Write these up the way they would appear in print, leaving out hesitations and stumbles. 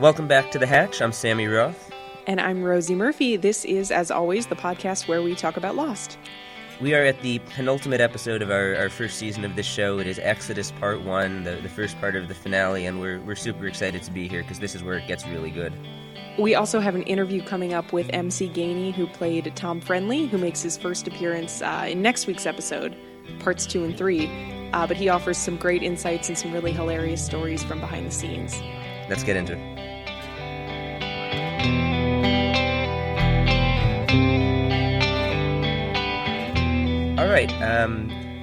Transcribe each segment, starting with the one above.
Welcome back to The Hatch. I'm Sammy Roth. And I'm Rosie Murphy. This is, as always, the podcast where we talk about Lost. We are at the penultimate episode of our first season of this show. It is Exodus Part 1, the first part of the finale, and we're super excited to be here because this is where it gets really good. We also have an interview coming up with MC Gainey, who played Tom Friendly, who makes his first appearance in next week's episode, Parts 2 and 3. But he offers some great insights and some really hilarious stories from behind the scenes. Let's get into it. All right,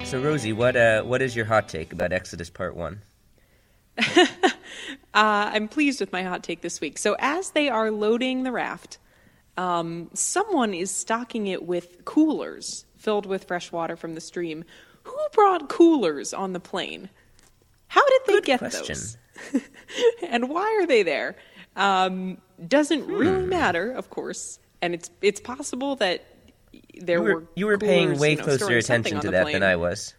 so Rosie, what is your hot take about Exodus Part 1? I'm pleased with my hot take this week. So as they are loading the raft, someone is stocking it with coolers filled with fresh water from the stream. Who brought coolers on the plane? How did they get those? And why are they there? Doesn't really matter, of course. And it's possible that you were paying way closer attention to that than I was.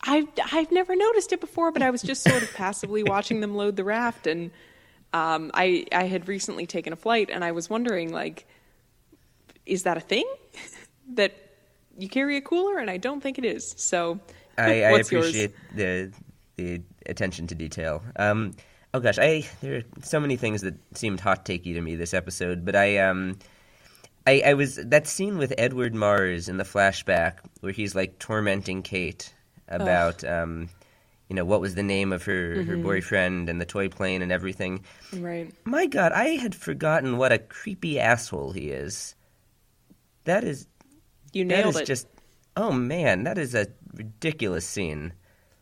I've never noticed it before, but I was just sort of passively watching them load the raft, and I had recently taken a flight, and I was wondering, like, is that a thing that you carry a cooler? And I don't think it is. So I appreciate the attention to detail. Oh gosh, there are so many things that seemed hot takey to me this episode, but I was that scene with Edward Mars in the flashback where he's like tormenting Kate about what was the name of her boyfriend and the toy plane and everything. Right. My God, I had forgotten what a creepy asshole he is. You nailed it. Just, oh man, that is a ridiculous scene.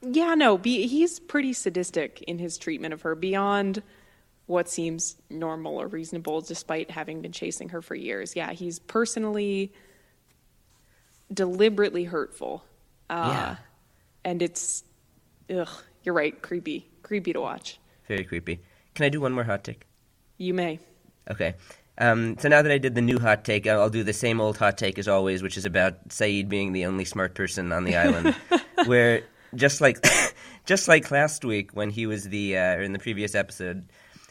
Yeah, no, he's pretty sadistic in his treatment of her, beyond what seems normal or reasonable, despite having been chasing her for years. Yeah, he's personally, deliberately hurtful. Yeah. And it's, you're right, creepy to watch. Very creepy. Can I do one more hot take? You may. Okay. So now that I did the new hot take, I'll do the same old hot take as always, which is about Sayid being the only smart person on the island, where just like last week when he was in the previous episode,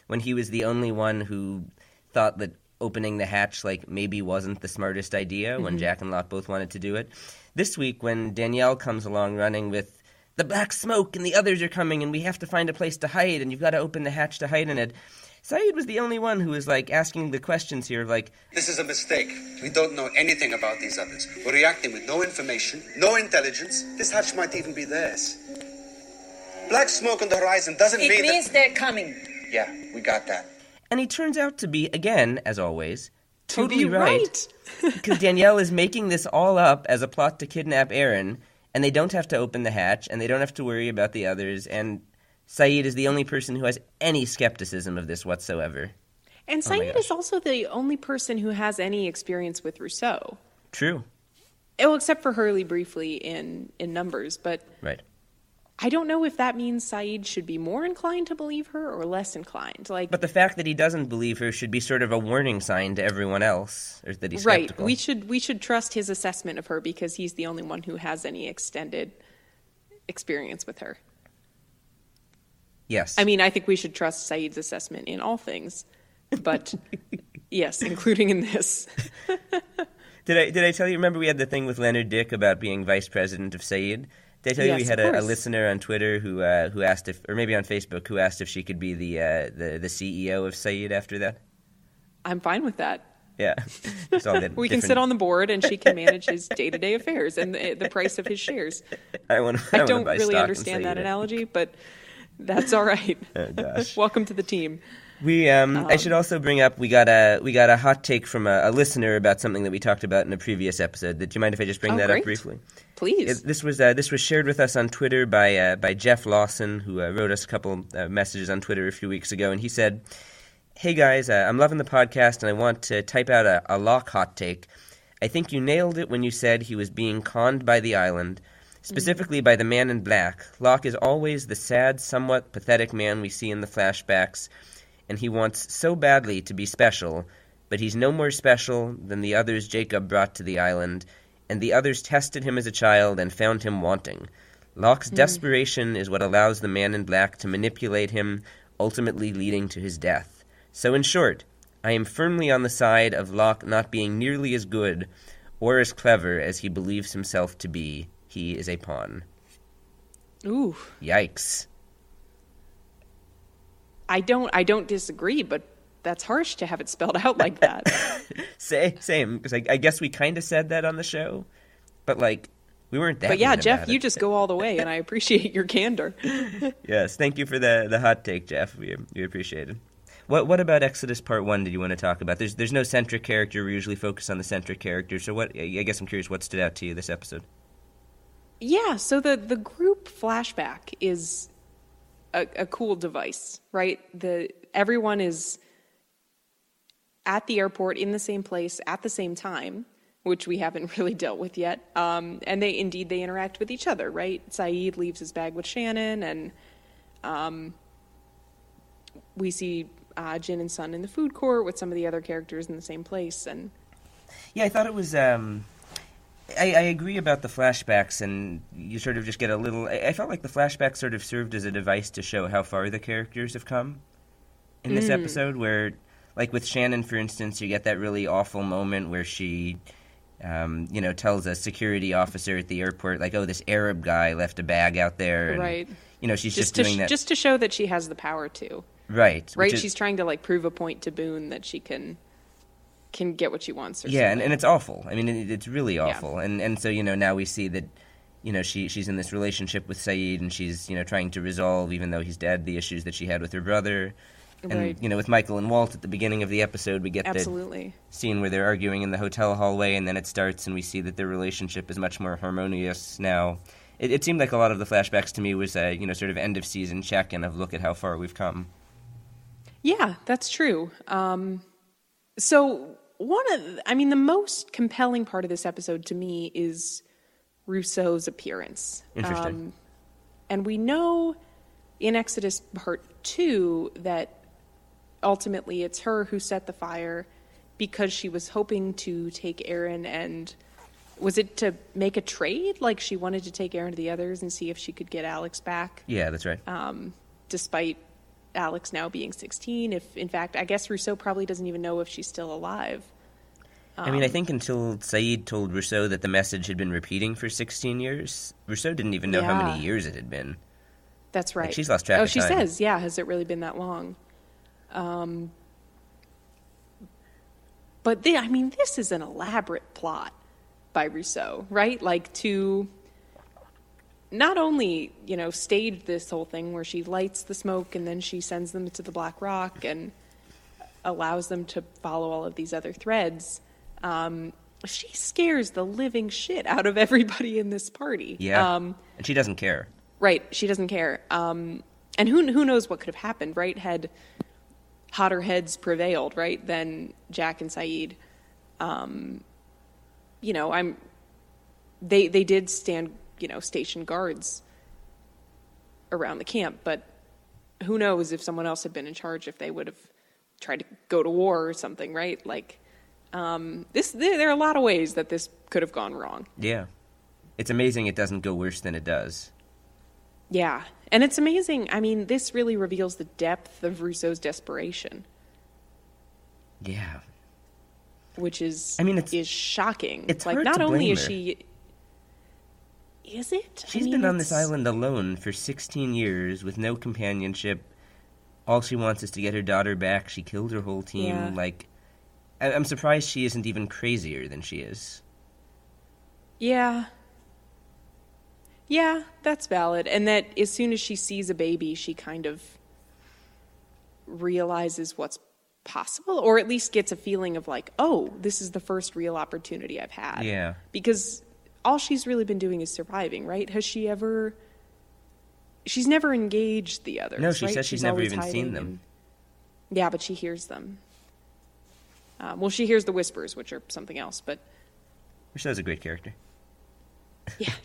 when he was the only one who thought that opening the hatch maybe wasn't the smartest idea when Jack and Locke both wanted to do it. This week when Danielle comes along running with the black smoke and the others are coming and we have to find a place to hide and you've got to open the hatch to hide in it, Sayid was the only one who was asking the questions here This is a mistake. We don't know anything about these others. We're reacting with no information, no intelligence. This hatch might even be theirs. Black smoke on the horizon doesn't mean It means they're coming. Yeah, we got that. And he turns out to be, again, as always, totally right. Because Danielle is making this all up as a plot to kidnap Aaron, and they don't have to open the hatch, and they don't have to worry about the others, and Sayid is the only person who has any skepticism of this whatsoever. And Sayid is also the only person who has any experience with Rousseau. True. Well, except for Hurley briefly in Numbers, but right. I don't know if that means Sayid should be more inclined to believe her or less inclined. But the fact that he doesn't believe her should be sort of a warning sign to everyone else, or that he's skeptical. Right. We should trust his assessment of her because he's the only one who has any extended experience with her. Yes. I mean, I think we should trust Sayid's assessment in all things, but yes, including in this. Did I tell you? Remember, we had the thing with Leonard Dick about being vice president of Sayid. Did I tell you we had a listener on Twitter who asked if, or maybe on Facebook, who asked if she could be the CEO of Sayid after that? I'm fine with that. Yeah. We can sit on the board and she can manage his day-to-day affairs and the price of his shares. I don't really understand that analogy, but that's all right. Oh, gosh. Welcome to the team. I should also bring up we got a hot take from a listener about something that we talked about in a previous episode. Do you mind if I just bring that up briefly? Please. This was shared with us on Twitter by Jeff Lawson, who wrote us a couple messages on Twitter a few weeks ago, and he said, "Hey guys, I'm loving the podcast, and I want to type out a Locke hot take. I think you nailed it when you said he was being conned by the island, specifically by the man in black. Locke is always the sad, somewhat pathetic man we see in the flashbacks, and he wants so badly to be special, but he's no more special than the others Jacob brought to the island, and the others tested him as a child and found him wanting. Locke's desperation is what allows the man in black to manipulate him, ultimately leading to his death. So in short, I am firmly on the side of Locke not being nearly as good or as clever as he believes himself to be. He is a pawn. Ooh. Yikes. I don't disagree, but that's harsh to have it spelled out like that. Same, because I guess we kind of said that on the show, but like we weren't that. But yeah, mean Jeff, about you it. just go all the way, and I appreciate your candor. Yes, thank you for the hot take, Jeff. We appreciate it. What about Exodus Part 1 did you want to talk about? There's no centric character. We usually focus on the centric character. So I guess I'm curious what stood out to you this episode. Yeah, so the group flashback is a cool device, right? Everyone is at the airport in the same place at the same time, which we haven't really dealt with yet. And they interact with each other, right? Saeed leaves his bag with Shannon, and we see Jin and Sun in the food court with some of the other characters in the same place. And yeah, I thought it was. I agree about the flashbacks, and you sort of just get a little. I felt like the flashbacks sort of served as a device to show how far the characters have come in this episode. Where, like with Shannon, for instance, you get that really awful moment where she, tells a security officer at the airport, like, "Oh, this Arab guy left a bag out there," and, right? She's just doing that just to show that she has the power to. Right. She's trying to like prove a point to Boone that she can get what she wants. And it's awful. I mean, it's really awful. Yeah. And so now we see that she's in this relationship with Saeed, and she's trying to resolve, even though he's dead, the issues that she had with her brother. And right. With Michael and Walt at the beginning of the episode, we get Absolutely. the scene where they're arguing in the hotel hallway, and then it starts, and we see that their relationship is much more harmonious now. It seemed like a lot of the flashbacks to me was a sort of end of season check-in of look at how far we've come. Yeah, that's true. So the most compelling part of this episode to me is Rousseau's appearance. Interesting. And we know in Exodus Part 2 that ultimately it's her who set the fire because she was hoping to take Aaron, and was it to make a trade? Like she wanted to take Aaron to the others and see if she could get Alex back. Yeah, that's right. Despite Alex now being 16, if in fact, I guess Rousseau probably doesn't even know if she's still alive. I think until Saeed told Rousseau that the message had been repeating for 16 years, Rousseau didn't even know how many years it had been. That's right. Like, she's lost track of time. She says, yeah, has it really been that long? But this is an elaborate plot by Rousseau, right? Like to not only, stage this whole thing where she lights the smoke and then she sends them to the Black Rock and allows them to follow all of these other threads. She scares the living shit out of everybody in this party. Yeah, and she doesn't care. Right, she doesn't care. And who knows what could have happened, right? Had hotter heads prevailed, right, than Jack and Saeed. They did stand, station guards around the camp, but who knows if someone else had been in charge, if they would have tried to go to war or something, right? Like, there are a lot of ways that this could have gone wrong. Yeah. It's amazing it doesn't go worse than it does. Yeah. And it's amazing. This really reveals the depth of Rousseau's desperation. Yeah. Which is is shocking. It's like hard not to only blame is her. she is it? She's been on this island alone for 16 years with no companionship. All she wants is to get her daughter back. She killed her whole team. Yeah. Like, I'm surprised she isn't even crazier than she is. Yeah. Yeah, that's valid. And that as soon as she sees a baby, she kind of realizes what's possible, or at least gets a feeling of like, oh, this is the first real opportunity I've had. Yeah. Because all she's really been doing is surviving, right? She's never engaged the others. No, she right? says she's never always even seen hiding them. yeah, but she hears them. She hears the whispers, which are something else, but Rousseau's a great character.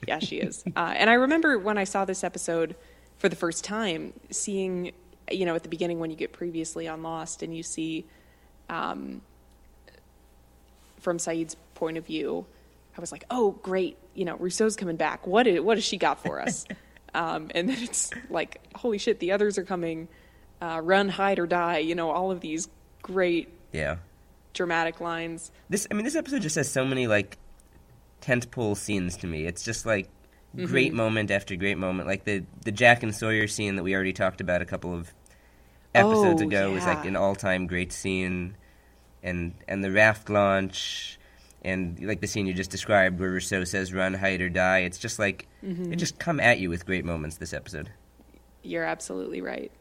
Yeah, she is. And I remember when I saw this episode for the first time, seeing, at the beginning when you get previously on Lost and you see, from Saeed's point of view, I was like, oh, great, Rousseau's coming back. What has she got for us? And then it's like, holy shit, the others are coming. run, hide, or die, all of these great Yeah. dramatic lines. This episode just has so many, like, tentpole scenes to me. It's just, like, great moment after great moment. Like, the Jack and Sawyer scene that we already talked about a couple of episodes ago was, like, an all-time great scene. And the raft launch, and, like, the scene you just described where Rousseau says, run, hide, or die. It's just, like, they just come at you with great moments this episode. You're absolutely right.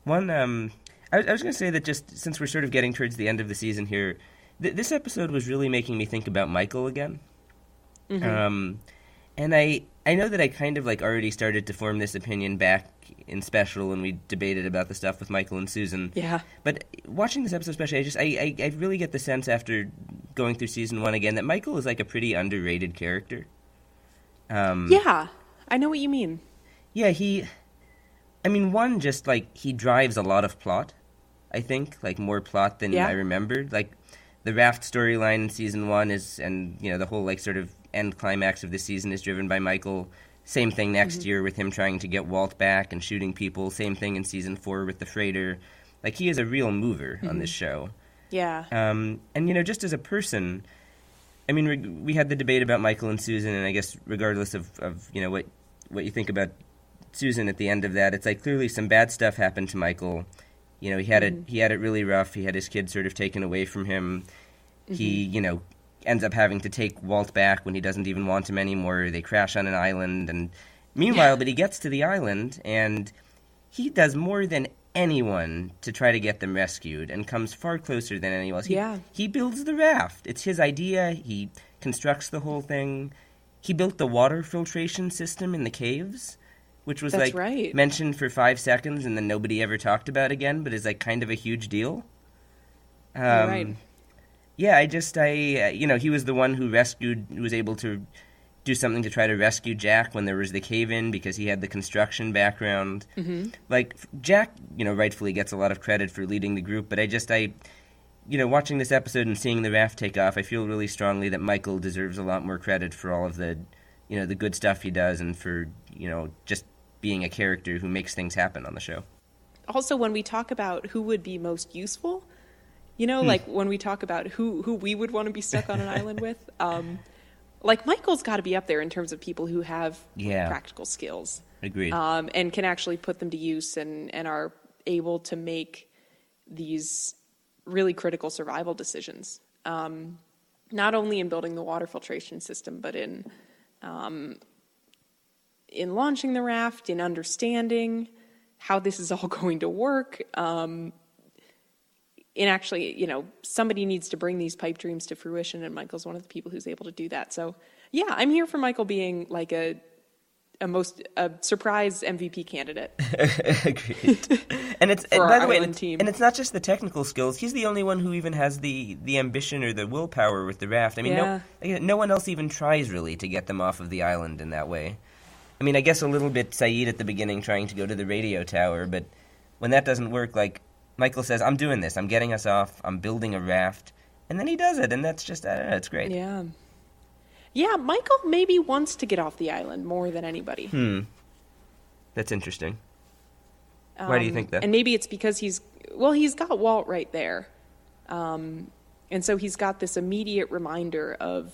One, I was going to say that just since we're sort of getting towards the end of the season here, this episode was really making me think about Michael again. And I know that I kind of like already started to form this opinion back in Special when we debated about the stuff with Michael and Susan. Yeah. But watching this episode especially, I really get the sense after going through season 1 again that Michael is like a pretty underrated character. Yeah, I know what you mean. Yeah, one, just like he drives a lot of plot, I think, like more plot than I remembered. Like the raft storyline in season 1 is, and the whole like sort of end climax of this season is driven by Michael. Same thing next year with him trying to get Walt back and shooting people. Same thing in season 4 with the freighter. Like he is a real mover on this show. Yeah. And just as a person, I mean, we had the debate about Michael and Susan, and I guess regardless of what you think about Susan at the end of that, it's like clearly some bad stuff happened to Michael. He had it really rough. He had his kid sort of taken away from him. He ends up having to take Walt back when he doesn't even want him anymore. They crash on an island, and meanwhile, but he gets to the island and he does more than anyone to try to get them rescued and comes far closer than anyone else. He builds the raft. It's his idea. He constructs the whole thing. He built the water filtration system in the caves, which was mentioned for 5 seconds and then nobody ever talked about again, but is like kind of a huge deal. Right. Yeah, he was the one who was able to do something to try to rescue Jack when there was the cave-in because he had the construction background. Like, Jack, rightfully gets a lot of credit for leading the group, but watching this episode and seeing the raft take off, I feel really strongly that Michael deserves a lot more credit for all of the, the good stuff he does and for, just being a character who makes things happen on the show. Also, when we talk about who would be most useful, like when we talk about who we would want to be stuck on an island with, like Michael's got to be up there in terms of people who have practical skills. Agreed. And can actually put them to use and are able to make these really critical survival decisions. Not only in building the water filtration system, but in launching the raft, in understanding how this is all going to work, in actually, somebody needs to bring these pipe dreams to fruition, and Michael's one of the people who's able to do that. So, yeah, I'm here for Michael being like a surprise MVP candidate. Agreed. And it's for by our the way, island team. And it's not just the technical skills. He's the only one who even has the ambition or the willpower with the raft. I mean, no one else even tries really to get them off of the island in that way. I mean, I guess a little bit Saeed at the beginning trying to go to the radio tower, but when that doesn't work, like Michael says, I'm doing this. I'm getting us off. I'm building a raft. And then he does it, and that's just, it's great. Yeah. Yeah, Michael maybe wants to get off the island more than anybody. That's interesting. Why do you think that? And maybe it's because he's got Walt right there. And so he's got this immediate reminder of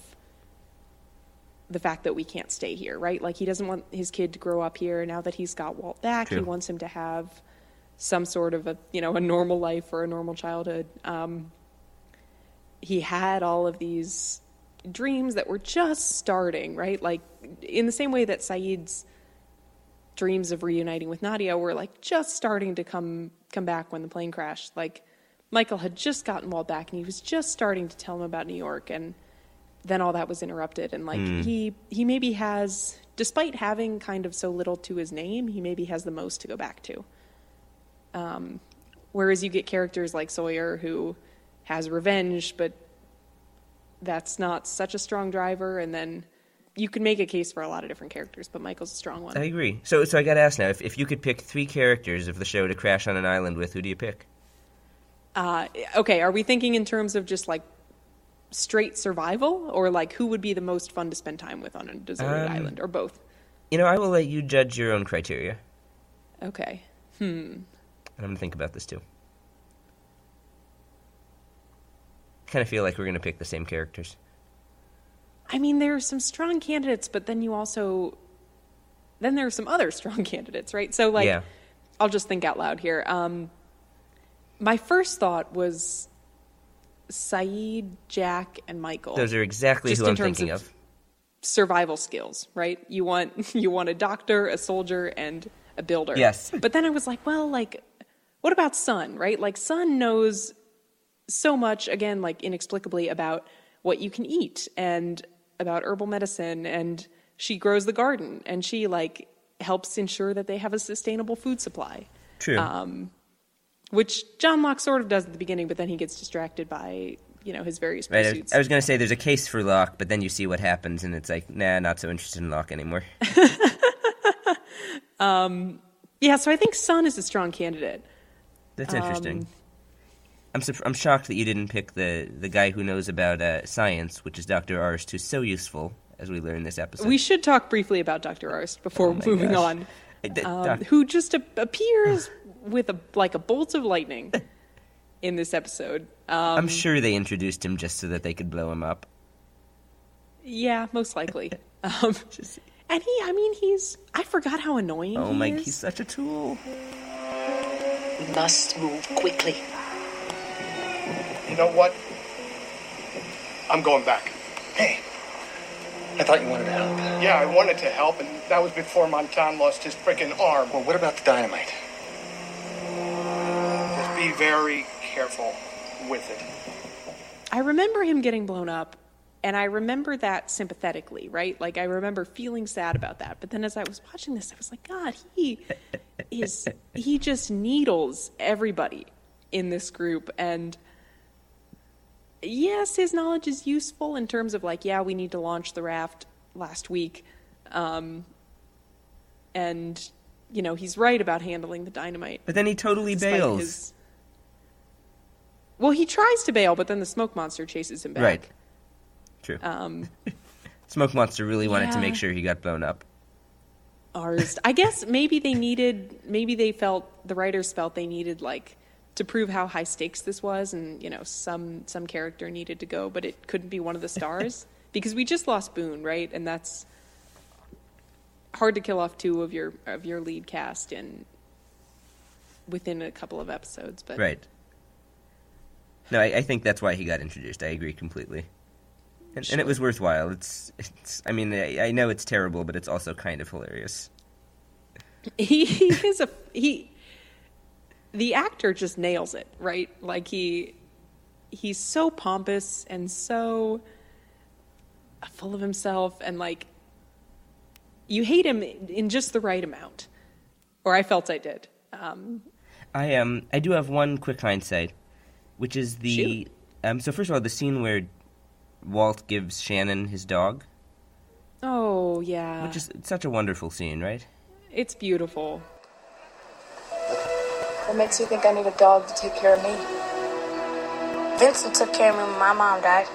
the fact that we can't stay here, right? Like he doesn't want his kid to grow up here. Now that he's got Walt back, He wants him to have some sort of a normal life or a normal childhood. He had all of these dreams that were just starting, right? Like in the same way that Saeed's dreams of reuniting with Nadia were like just starting to come back when the plane crashed. Like Michael had just gotten Walt back and he was just starting to tell him about New York, and then all that was interrupted. And like he maybe has, despite having kind of so little to his name, he maybe has the most to go back to. Whereas you get characters like Sawyer who has revenge, but that's not such a strong driver. And then you could make a case for a lot of different characters, but Michael's a strong one. I agree. So I got to ask now, if you could pick 3 characters of the show to crash on an island with, who do you pick? Okay, are we thinking in terms of just like straight survival, or like who would be the most fun to spend time with on a deserted island, or both? I will let you judge your own criteria. Okay. And I'm going to think about this, too. I kind of feel like we're going to pick the same characters. I mean, there are some strong candidates, but then then there are some other strong candidates, right? So, like, yeah. I'll just think out loud here. My first thought was Saeed, Jack, and Michael. Those are exactly just who I'm thinking of. Survival skills, right? You want a doctor, a soldier, and a builder. Yes. But then I was like, well, like, what about Sun, right? Like, Sun knows so much, again, like, inexplicably about what you can eat and about herbal medicine, and she grows the garden, and she, like, helps ensure that they have a sustainable food supply. True. Which John Locke sort of does at the beginning, but then he gets distracted by, his various pursuits. I was going to say there's a case for Locke, but then you see what happens, and it's like, nah, not so interested in Locke anymore. Yeah, so I think Sun is a strong candidate. That's interesting. I'm shocked that you didn't pick the guy who knows about science, which is Dr. Arst, who's so useful, as we learn this episode. We should talk briefly about Dr. Arst before moving gosh. on. Who just appears with a bolt of lightning in this episode. I'm sure they introduced him just so that they could blow him up. Yeah, most likely. And I forgot how annoying he is. He's such a tool. We must move quickly. You know what? I'm going back. Hey, I thought you wanted to help. Yeah, I wanted to help, and that was before Montan lost his freaking arm. Well, what about the dynamite? Just be very careful with it. I remember him getting blown up, and I remember that sympathetically, right? Like, I remember feeling sad about that. But then as I was watching this, I was like, God, he just needles everybody in this group. And yes, his knowledge is useful in terms of, like, yeah, we need to launch the raft last week. And, he's right about handling the dynamite. But then he totally bails. Well, he tries to bail, but then the smoke monster chases him back. Right. True. Smoke monster really wanted to make sure he got blown up. Arst. I guess maybe the writers felt they needed, like, to prove how high stakes this was, and, some character needed to go, but it couldn't be one of the stars. Because we just lost Boone, right? And that's hard to kill off two of your lead cast within a couple of episodes. But right. No, I think that's why he got introduced. I agree completely. And it was worthwhile. I mean, I know it's terrible, but it's also kind of hilarious. The actor just nails it, right? Like, he's so pompous and so full of himself, and, like, you hate him in just the right amount. Or I felt I did. I do have one quick hindsight, which is the... so first of all, the scene where Walt gives Shannon his dog. Oh, yeah. Which is such a wonderful scene, right? It's beautiful. What makes you think I need a dog to take care of me? Vincent took care of me when my mom died.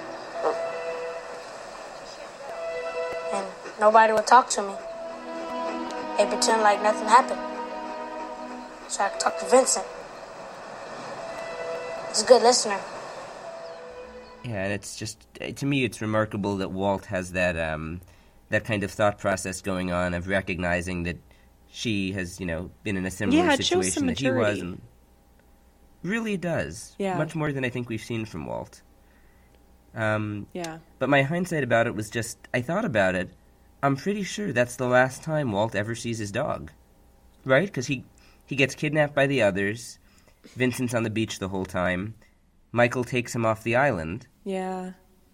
And nobody would talk to me. They pretend like nothing happened. So I could talk to Vincent. He's a good listener. Yeah, and it's just, to me, it's remarkable that Walt has that kind of thought process going on of recognizing that she has, been in a similar situation that he was. And really does. Yeah. Much more than I think we've seen from Walt. Yeah. But my hindsight about it was just, I thought about it, I'm pretty sure that's the last time Walt ever sees his dog. Right? Because he gets kidnapped by the others. Vincent's on the beach the whole time. Michael takes him off the island. Yeah.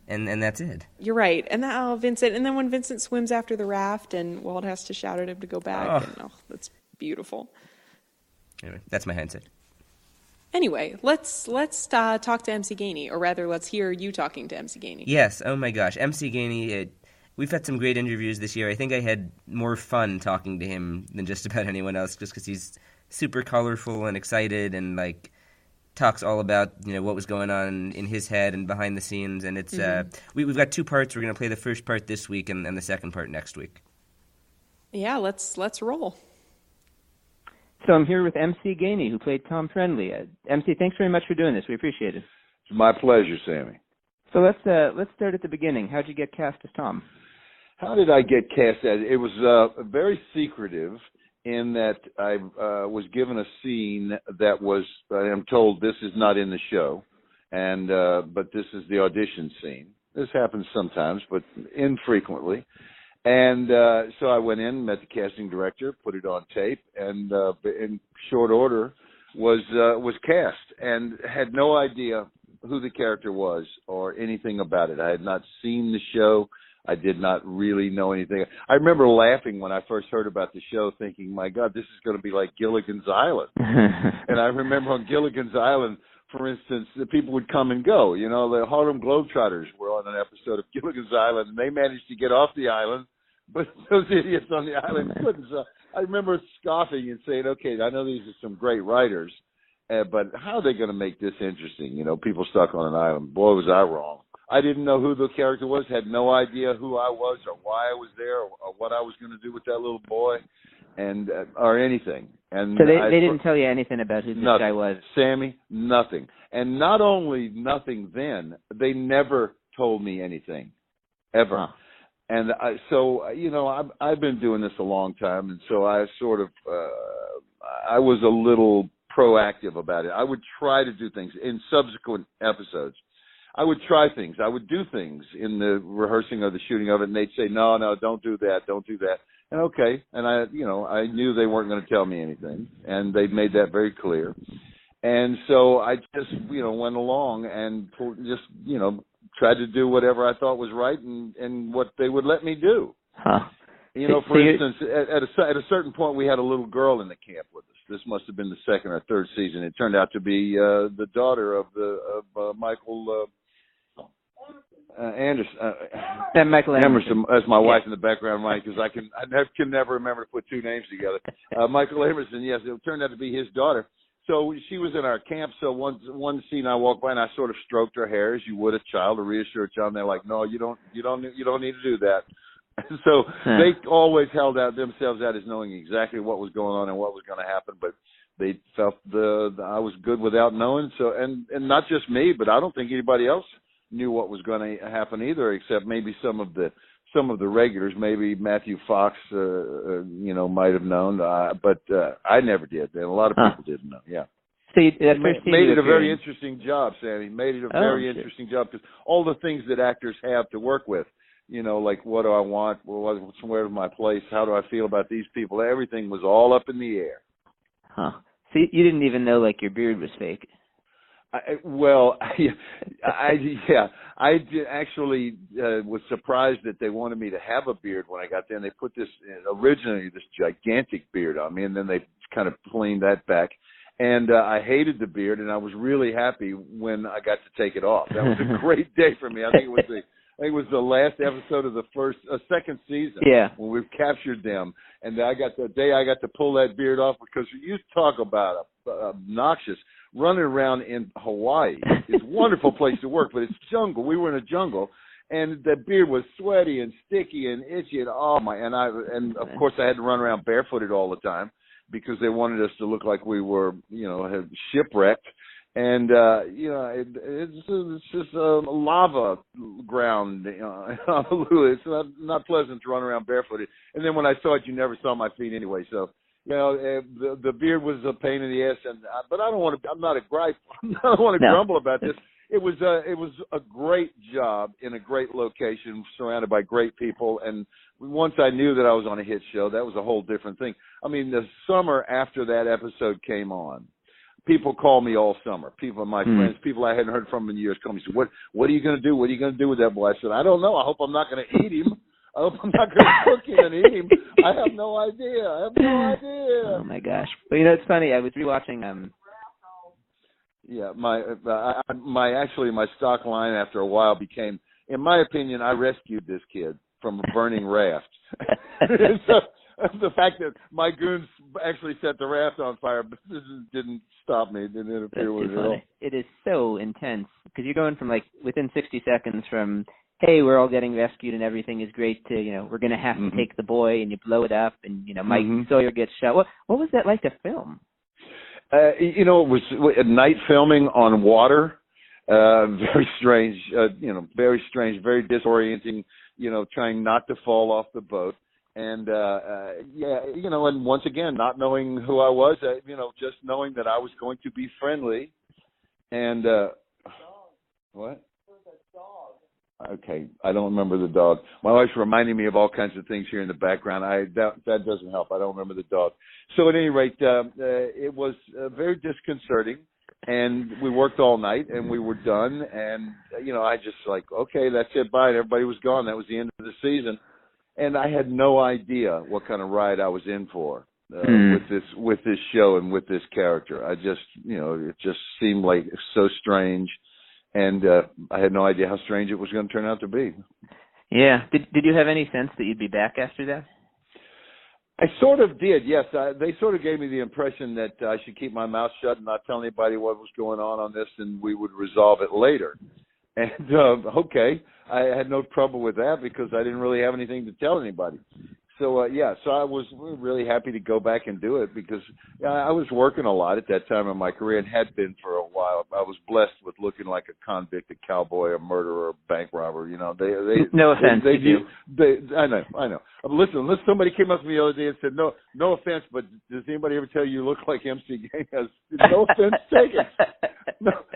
And that's it. You're right. And Vincent, and then when Vincent swims after the raft and Walt has to shout at him to go back. That's beautiful. Anyway, that's my hindsight. Anyway, let's talk to MC Gainey, or rather, let's hear you talking to MC Gainey. Yes. Oh my gosh, MC Gainey. We've had some great interviews this year. I think I had more fun talking to him than just about anyone else, just because he's super colorful and excited, and like talks all about what was going on in his head and behind the scenes. And it's we've got two parts. We're going to play the first part this week and the second part next week. Yeah, let's roll. So I'm here with MC Gainey, who played Tom Friendly. MC, thanks very much for doing this. We appreciate it. It's my pleasure, Sammy. So let's start at the beginning. How'd you get cast as Tom? How did I get cast as? It was very secretive in that I was given a scene that was, I am told this is not in the show, and but this is the audition scene. This happens sometimes, but infrequently. And so I went in, met the casting director, put it on tape, and in short order was cast, and had no idea who the character was or anything about it. I had not seen the show. I did not really know anything. I remember laughing when I first heard about the show, thinking, my God, this is going to be like Gilligan's Island. And I remember on Gilligan's Island, for instance, the people would come and go. You know, the Harlem Globetrotters were on an episode of Gilligan's Island, and they managed to get off the island, but those idiots on the island couldn't. So I remember scoffing and saying, okay, I know these are some great writers, but how are they going to make this interesting? You know, people stuck on an island. Boy, was I wrong. I didn't know who the character was, had no idea who I was or why I was there or what I was going to do with that little boy, and or anything. And so they didn't tell you anything about who this guy was? Sammy, nothing. And not only nothing then, they never told me anything, ever. Huh. And so, you know, I've been doing this a long time, and so I sort of, I was a little proactive about it. I would try to do things in subsequent episodes. I would try things. I would do things in the rehearsing or the shooting of it, and they'd say, no, don't do that, don't do that. And okay, and I knew they weren't going to tell me anything, and they made that very clear. And so I just, went along and just, tried to do whatever I thought was right and what they would let me do. Huh. For instance, at a certain point, we had a little girl in the camp with us. This must have been the second or third season. It turned out to be the daughter of Michael Anderson. Michael Emerson. That's my wife in the background, Mike, because I can never remember to put two names together. Michael Emerson, yes, it turned out to be his daughter. So she was in our camp. So one scene I walked by and I sort of stroked her hair as you would a child to reassure a child. And they're like, no, you don't need to do that. So they always held themselves out as knowing exactly what was going on and what was going to happen, but they felt I was good without knowing. So and not just me, but I don't think anybody else knew what was going to happen either, except maybe some of the regulars. Maybe Matthew Fox, might have known, but I never did. And a lot of people didn't know. Yeah. So made it a very interesting job, Sandy. Made it a very interesting job because all the things that actors have to work with. Like what do I want? Where's my place? How do I feel about these people? Everything was all up in the air. Huh. So you didn't even know your beard was fake? I actually was surprised that they wanted me to have a beard when I got there. And they put this gigantic beard on me, and then they kind of planed that back. And I hated the beard, and I was really happy when I got to take it off. That was a great day for me. I think it was the last episode of the second season. Yeah. When we've captured them, and I got to pull that beard off because you talk about obnoxious. Running around in Hawaii, it's a wonderful place to work, but it's jungle. We were in a jungle, and the beard was sweaty and sticky and itchy, and of course I had to run around barefooted all the time because they wanted us to look like we were, shipwrecked. And it's just a lava ground. It's not pleasant to run around barefooted. And then when I saw it, you never saw my feet anyway. So, the beard was a pain in the ass. But I don't want to. I'm not a gripe. I don't want to grumble about this. It was a great job in a great location, surrounded by great people. And once I knew that I was on a hit show, that was a whole different thing. I mean, the summer after that episode came on, people call me all summer. My friends, people I hadn't heard from in years, call me and say, "What are you going to do? What are you going to do with that boy?" I said, "I don't know. I hope I'm not going to eat him. I hope I'm not going to cook him and eat him. I have no idea. Oh my gosh! But it's funny. I was rewatching. Yeah, my stock line after a while became, in my opinion, I rescued this kid from a burning raft. So, the fact that my goons actually set the raft on fire didn't stop me. It didn't interfere with it at all. It is so intense because you're going from within 60 seconds from hey, we're all getting rescued and everything is great to, we're going to have to take the boy, and you blow it up, and, Mike Sawyer gets shot. What was that like to film? It was at night filming on water. Very strange, very strange, very disorienting, trying not to fall off the boat. And, and once again, not knowing who I was, just knowing that I was going to be friendly. And, what? Okay, I don't remember the dog. My wife's reminding me of all kinds of things here in the background. That doesn't help. I don't remember the dog. So at any rate, it was very disconcerting. And we worked all night, and we were done. And, I just okay, that's it, bye. And everybody was gone. That was the end of the season. And I had no idea what kind of ride I was in for with this show and with this character. I just, it just seemed like so strange. And I had no idea how strange it was going to turn out to be. Yeah. Did you have any sense that you'd be back after that? I sort of did, yes. They sort of gave me the impression that I should keep my mouth shut and not tell anybody what was going on this, and we would resolve it later. And, okay, I had no trouble with that because I didn't really have anything to tell anybody. So, so I was really happy to go back and do it because I was working a lot at that time in my career and had been for a while. I was blessed with looking like a convict, a cowboy, a murderer, a bank robber. No offense to you. I know. Listen, unless somebody came up to me the other day and said, no offense, but does anybody ever tell you look like MC Gainey? No offense taken.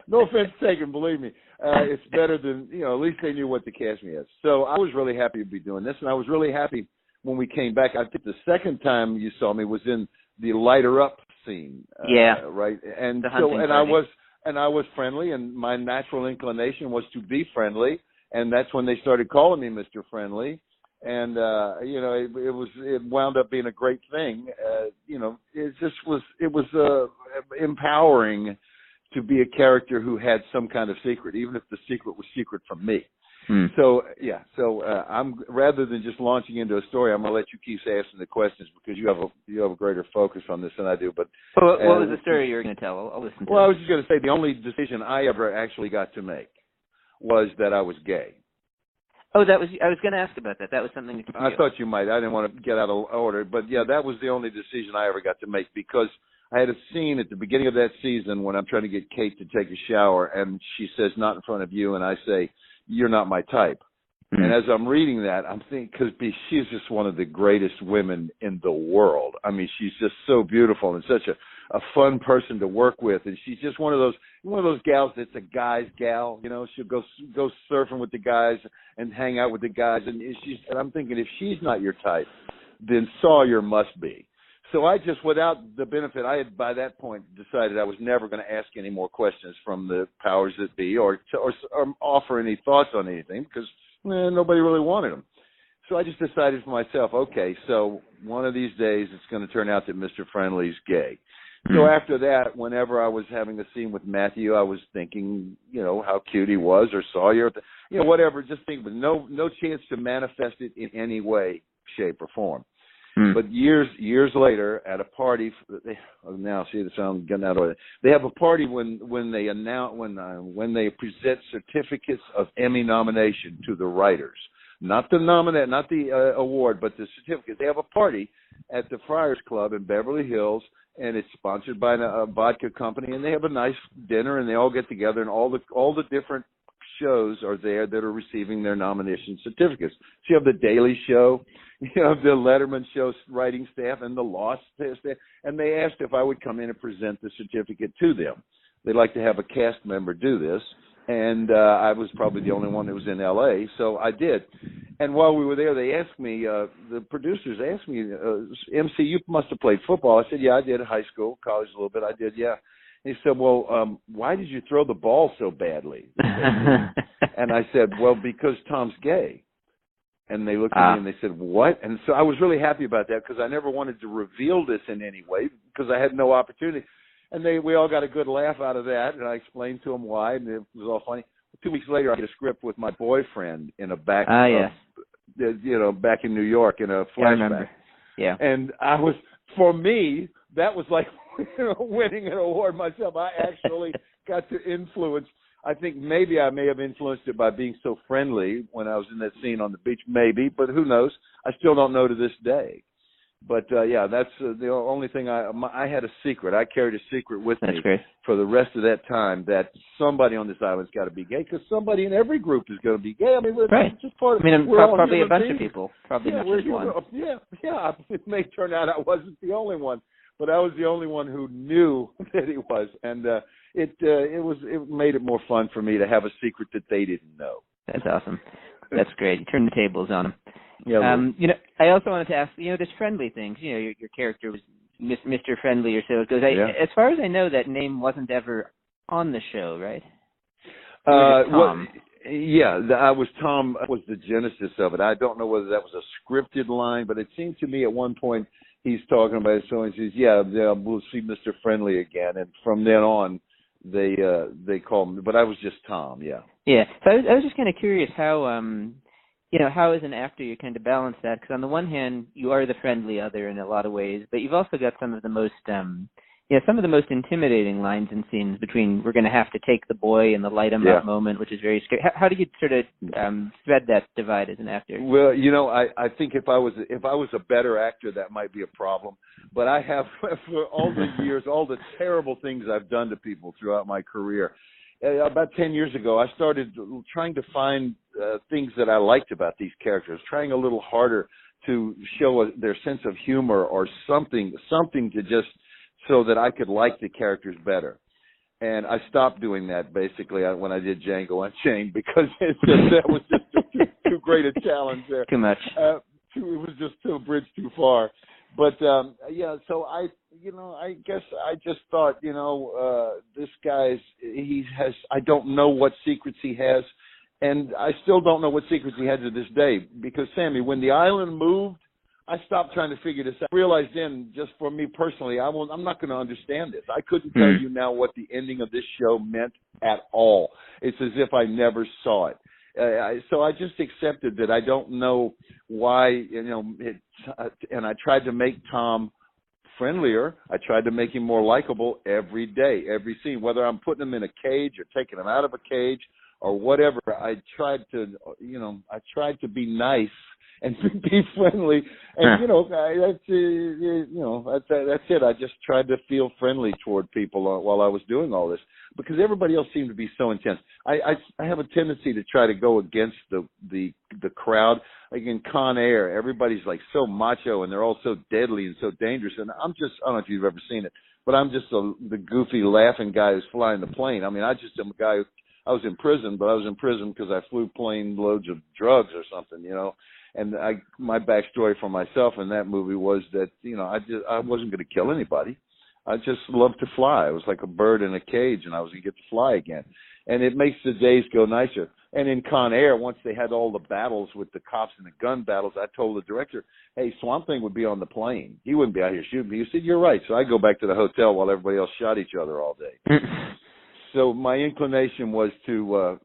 No offense taken, believe me. It's better than, at least they knew what to cast me as. So I was really happy to be doing this, and I was really happy when we came back. I think the second time you saw me was in the lighter up scene. Right. And I was friendly, and my natural inclination was to be friendly, and that's when they started calling me Mr. Friendly. And it wound up being a great thing. It was empowering to be a character who had some kind of secret, even if the secret was secret from me. So I'm rather than just launching into a story, I'm going to let you keep asking the questions because you have a greater focus on this than I do. But what was the story you were going to tell? I'll listen to I was just going to say the only decision I ever actually got to make was that I was gay. Oh, I was going to ask about that. That was something that I thought you might. I didn't want to get out of order, but that was the only decision I ever got to make because I had a scene at the beginning of that season when I'm trying to get Kate to take a shower, and she says, "Not in front of you," and I say, "You're not my type." And as I'm reading that, I'm thinking, because she's just one of the greatest women in the world. I mean, she's just so beautiful and such a fun person to work with. And she's just one of those gals that's a guy's gal. She'll go surfing with the guys and hang out with the guys. And I'm thinking, if she's not your type, then Sawyer must be. So I just, without the benefit, I had by that point decided I was never going to ask any more questions from the powers that be or offer any thoughts on anything because nobody really wanted them. So I just decided for myself, okay, so one of these days it's going to turn out that Mr. Friendly's gay. So after that, whenever I was having a scene with Matthew, I was thinking, how cute he was or Sawyer, whatever, just think, but no chance to manifest it in any way, shape, or form. But years later, at a party, now see this, I'm getting out of it. They have a party when they announce when they present certificates of Emmy nomination to the writers, not the award, but the certificate. They have a party at the Friars Club in Beverly Hills, and it's sponsored by a vodka company, and they have a nice dinner, and they all get together, and all the different shows are there that are receiving their nomination certificates. So you have the Daily Show, you have the Letterman Show writing staff, and the Lost staff, and they asked if I would come in and present the certificate to them. They'd like to have a cast member do this, and I was probably the only one that was in L.A., so I did. And while we were there, they asked me, the producers asked me, MC, you must have played football. I said, yeah, I did, high school, college a little bit. I did, yeah. He said, well, why did you throw the ball so badly? And I said, well, because Tom's gay. And they looked at me and they said, what? And so I was really happy about that because I never wanted to reveal this in any way because I had no opportunity. And we all got a good laugh out of that, and I explained to them why, and it was all funny. 2 weeks later, I get a script with my boyfriend in a back in New York in a flashback. Yeah, I remember. Yeah. And for me, that was like winning an award myself. I actually got to influence. I think maybe I may have influenced it by being so friendly when I was in that scene on the beach, maybe, but who knows? I still don't know to this day. But yeah, that's the only thing. I had a secret. I carried a secret with me for the rest of that time, that somebody on this island's got to be gay, because somebody in every group is going to be gay. I mean, it's just part of. We're probably all a bunch beings. of people. Probably not just one. Yeah. It may turn out I wasn't the only one, but I was the only one who knew that he was, and it made it more fun for me to have a secret that they didn't know. That's awesome. That's great. You turn the tables on them. Yeah. I also wanted to ask, this friendly thing. Your character was Mr. Friendly, or so it goes. As far as I know, that name wasn't ever on the show, right? Tom? I was Tom. Was the genesis of it. I don't know whether that was a scripted line, but it seemed to me at one point he's talking about it. So he says, we'll see Mr. Friendly again, and from then on, they call me. But I was just Tom. Yeah. Yeah. So I was just kind of curious how how as an actor you kind of balance that, because on the one hand you are the friendly other in a lot of ways, but you've also got some of the most intimidating lines and scenes between "we're going to have to take the boy" and the light him up moment, which is very scary. How do you sort of thread that divide as an actor? Well, I think if I was a better actor, that might be a problem. But I have, for all the years, all the terrible things I've done to people throughout my career. About 10 years ago, I started trying to find things that I liked about these characters, trying a little harder to show their sense of humor or something to just so that I could like the characters better. And I stopped doing that basically when I did Django Unchained, because that was just too great a challenge there. Too much. It was just a bridge too far. But so I guess I just thought, this guy's I don't know what secrets he has, and I still don't know what secrets he has to this day. Because Sammy, when the island moved, I stopped trying to figure this out. I realized then, just for me personally, I'm not going to understand this. I couldn't tell you now what the ending of this show meant at all. It's as if I never saw it. So I just accepted that I don't know why, and I tried to make Tom friendlier. I tried to make him more likable every day, every scene, whether I'm putting him in a cage or taking him out of a cage or whatever. I tried to be nice and be friendly, and that's it. I just tried to feel friendly toward people while I was doing all this, because everybody else seemed to be so intense. I have a tendency to try to go against the crowd. Like in Con Air, everybody's like so macho and they're all so deadly and so dangerous. And I don't know if you've ever seen it, but I'm just the goofy laughing guy who's flying the plane. I mean, I just am a guy I was in prison, but I was in prison because I flew plane loads of drugs or something, And my backstory for myself in that movie was that, I wasn't going to kill anybody. I just loved to fly. I was like a bird in a cage, and I was going to get to fly again. And it makes the days go nicer. And in Con Air, once they had all the battles with the cops and the gun battles, I told the director, hey, Swamp Thing would be on the plane. He wouldn't be out here shooting me. He said, you're right. So I go back to the hotel while everybody else shot each other all day. So my inclination was to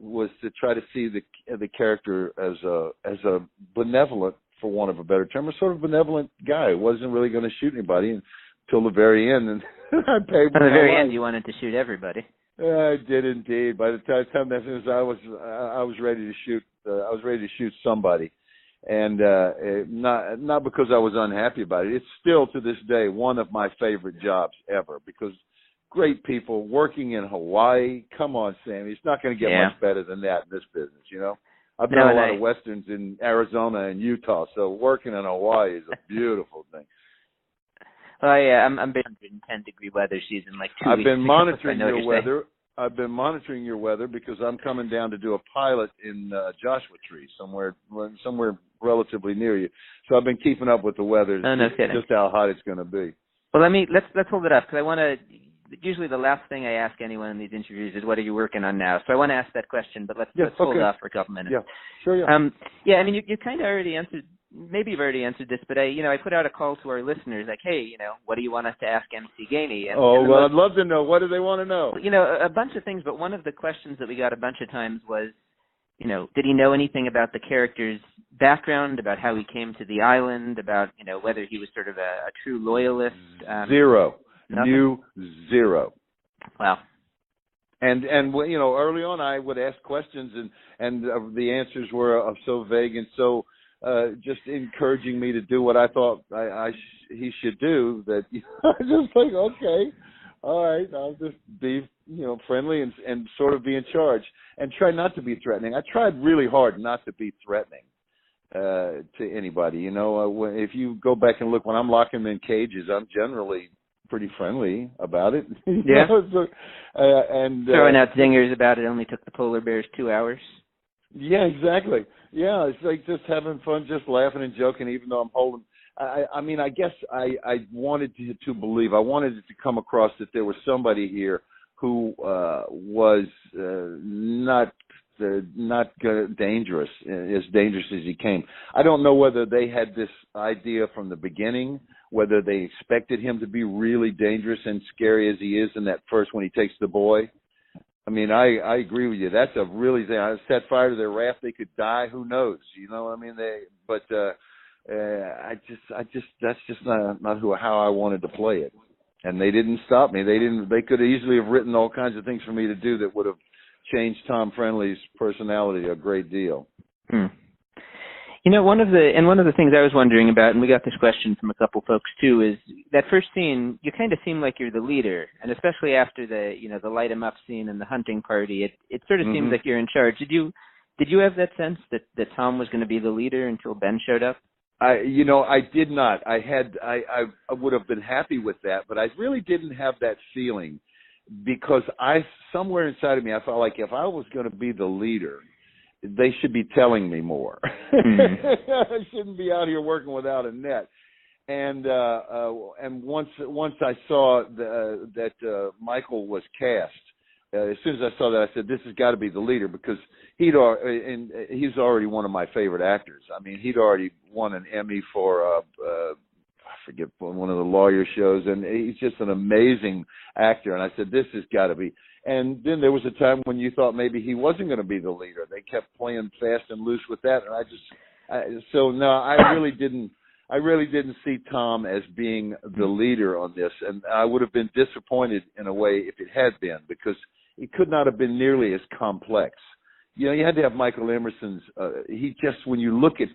try to see the character as a benevolent, for want of a better term, a sort of benevolent guy who wasn't really going to shoot anybody until the very end. And I paid. At the very end, you wanted to shoot everybody. I did indeed. By the time that finished, I was ready to shoot. I was ready to shoot somebody, and not because I was unhappy about it. It's still to this day one of my favorite jobs ever, because great people working in Hawaii. Come on, Sammy. It's not going to get much better than that in this business, I've done a lot of Westerns in Arizona and Utah, so working in Hawaii is a beautiful thing. Oh, yeah, I'm been 110-degree weather season like 2 weeks. I've been monitoring your weather. I've been monitoring your weather because I'm coming down to do a pilot in Joshua Tree, somewhere relatively near you. So I've been keeping up with the weather, just how hot it's going to be. Well, let's hold it up, because I want to. Usually the last thing I ask anyone in these interviews is, what are you working on now? So I want to ask that question, but let's hold off for a couple minutes. Yeah, sure, yeah. I mean, you kind of already answered, maybe you've already answered this, but I put out a call to our listeners, like, hey, what do you want us to ask MC Gainey? I'd love to know. What do they want to know? A bunch of things, but one of the questions that we got a bunch of times was, did he know anything about the character's background, about how he came to the island, about, whether he was sort of a true loyalist? Zero. Nothing? Knew zero. Wow. And early on I would ask questions, and the answers were so vague and so just encouraging me to do what I thought he should do. That I just like, okay, all right, I'll just be friendly and sort of be in charge and try not to be threatening. I tried really hard not to be threatening to anybody. If you go back and look, when I'm locking them in cages, I'm generally pretty friendly about it. Yeah. And throwing out zingers about it only took the polar bears 2 hours. Yeah, exactly. Yeah, it's like just having fun, just laughing and joking, even though I'm holding. I mean, I guess I wanted to believe. I wanted it to come across that there was somebody here who was not dangerous, as dangerous as he came. I don't know whether they had this idea from the beginning, whether they expected him to be really dangerous and scary as he is in that first when he takes the boy. I mean, I agree with you. That's a really thing. I set fire to their raft. They could die. Who knows? I mean, that's just not how I wanted to play it. And they didn't stop me. They could easily have written all kinds of things for me to do that would have changed Tom Friendly's personality a great deal. One of the things I was wondering about, and we got this question from a couple folks too, is that first scene. You kind of seem like you're the leader, and especially after the light 'em up scene and the hunting party, it sort of seems like you're in charge. Did you have that sense that Tom was going to be the leader until Ben showed up? I did not. I would have been happy with that, but I really didn't have that feeling because somewhere inside of me, I felt like if I was going to be the leader, they should be telling me more. I shouldn't be out here working without a net. And once I saw that Michael was cast, as soon as I saw that, I said, "This has got to be the leader," because he's already one of my favorite actors. I mean, he'd already won an Emmy for I forget one of the lawyer shows, and he's just an amazing actor. And I said, "This has got to be." And then there was a time when you thought maybe he wasn't going to be the leader. They kept playing fast and loose with that, and I really didn't see Tom as being the leader on this, and I would have been disappointed in a way if it had been, because it could not have been nearly as complex. You had to have Michael Emerson's. When you look at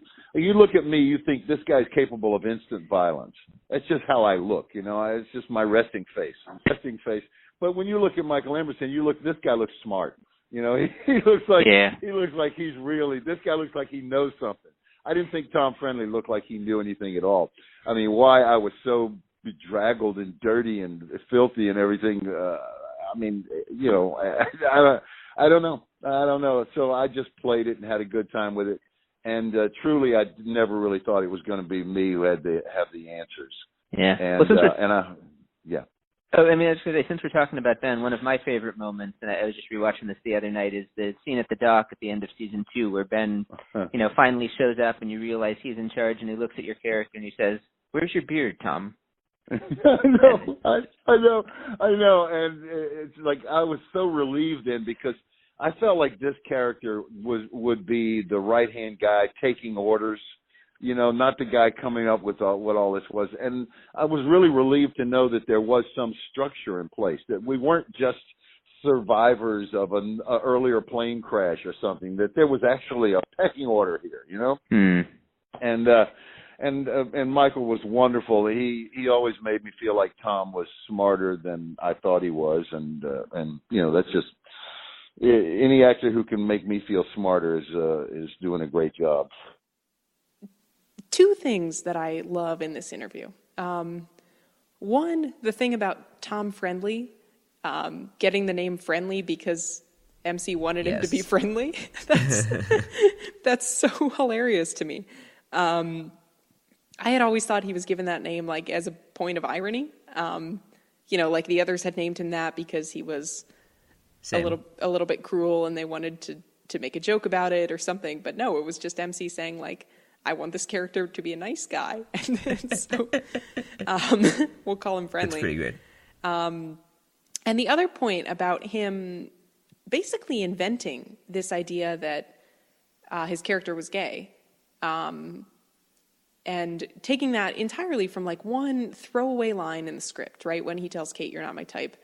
me, you think this guy's capable of instant violence. That's just how I look. It's just my resting face. But when you look at Michael Emerson, this guy looks smart. He looks like he's really. This guy looks like he knows something. I didn't think Tom Friendly looked like he knew anything at all. I mean, why I was so bedraggled and dirty and filthy and everything. I don't know. So I just played it and had a good time with it. And truly, I never really thought it was going to be me who had to have the answers. Yeah. Yeah. Oh, I mean, I was going to say, since we're talking about Ben, one of my favorite moments, and I was just rewatching this the other night, is the scene at the dock at the end of season 2 where Ben, finally shows up and you realize he's in charge, and he looks at your character and he says, "Where's your beard, Tom?" I know, and it's like I was so relieved then, because I felt like this character would be the right-hand guy taking orders. Not the guy coming up with what all this was. And I was really relieved to know that there was some structure in place, that we weren't just survivors of an earlier plane crash or something, that there was actually a pecking order here, And Michael was wonderful. He always made me feel like Tom was smarter than I thought he was. And that's just any actor who can make me feel smarter is doing a great job. Two things that I love in this interview. One, the thing about Tom Friendly, getting the name Friendly because MC wanted him to be friendly. That's so hilarious to me. I had always thought he was given that name like as a point of irony. Like the others had named him that because he was a little bit cruel and they wanted to make a joke about it or something. But no, it was just MC saying like, I want this character to be a nice guy. And so we'll call him Friendly. That's pretty great. And the other point about him basically inventing this idea that his character was gay, and taking that entirely from like one throwaway line in the script, right? When he tells Kate, "You're not my type."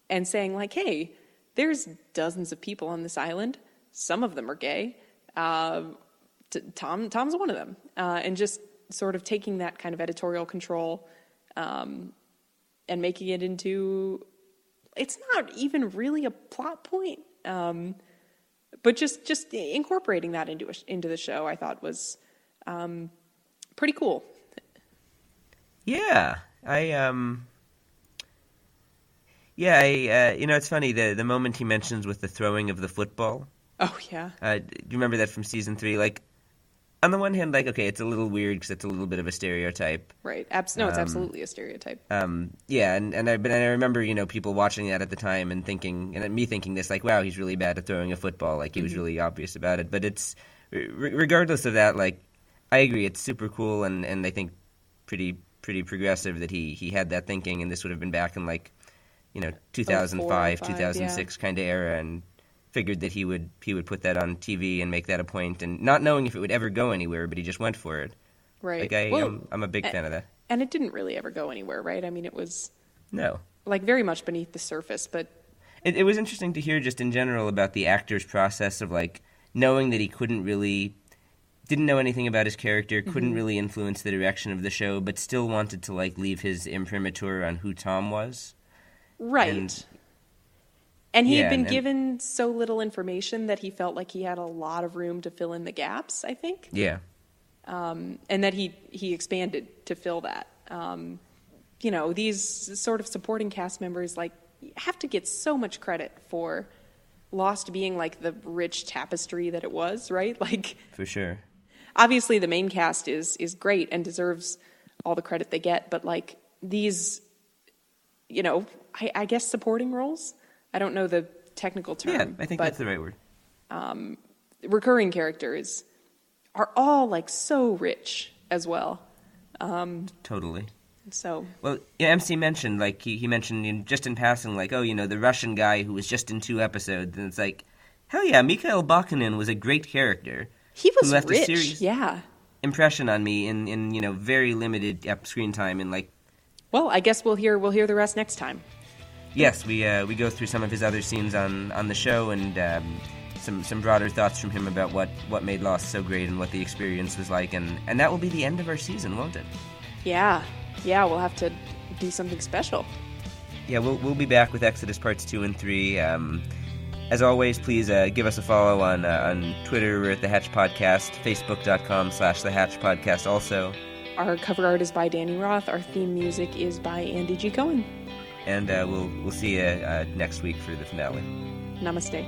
and saying like, hey, there's dozens of people on this island. Some of them are gay. Tom's one of them. And just sort of taking that kind of editorial control and making it into, it's not even really a plot point, but just incorporating that into the show, I thought was pretty cool. Yeah, it's funny, the moment he mentions with the throwing of the football. Oh, yeah. Do you remember that from season 3? Like, on the one hand, like, okay, it's a little weird because it's a little bit of a stereotype. Right. No, it's absolutely a stereotype. Yeah, and I remember, people watching that at the time and thinking, and me thinking this, like, wow, he's really bad at throwing a football. Like, he was really obvious about it. But it's, regardless of that, like, I agree, it's super cool and I think pretty progressive that he had that thinking, and this would have been back in, like, 2005, 2006 kind of era, and figured that he would put that on TV and make that a point, and not knowing if it would ever go anywhere, but he just went for it. Right. Like I'm a big fan of that. And it didn't really ever go anywhere, right? I mean, it was like very much beneath the surface, but it was interesting to hear just in general about the actor's process of like knowing that he didn't know anything about his character, couldn't really influence the direction of the show, but still wanted to like leave his imprimatur on who Tom was. Right. And he had been given so little information that he felt like he had a lot of room to fill in the gaps, I think. Yeah. And that he expanded to fill that. These sort of supporting cast members like have to get so much credit for Lost being like the rich tapestry that it was, right? Like, for sure. Obviously the main cast is great and deserves all the credit they get, but like these, I guess supporting roles. I don't know the technical term. Yeah, I think that's the right word. Recurring characters are all like so rich as well. Totally. So. Well, MC mentioned, like, he mentioned just in passing, like, the Russian guy who was just in 2 episodes, and it's like, hell yeah, Mikhail Bakunin was a great character. He was left rich, a serious impression on me in very limited screen time, and like. Well, I guess we'll hear the rest next time. Yes, we go through some of his other scenes on the show and some broader thoughts from him about what made Lost so great and what the experience was like, and that will be the end of our season, won't it? Yeah, we'll have to do something special. Yeah, we'll be back with Exodus Parts 2 and 3. As always, please give us a follow on Twitter. We're at The Hatch Podcast, Facebook.com/The Hatch Podcast also. Our cover art is by Danny Roth. Our theme music is by Andy G. Cohen. And we'll see you next week for the finale. Namaste.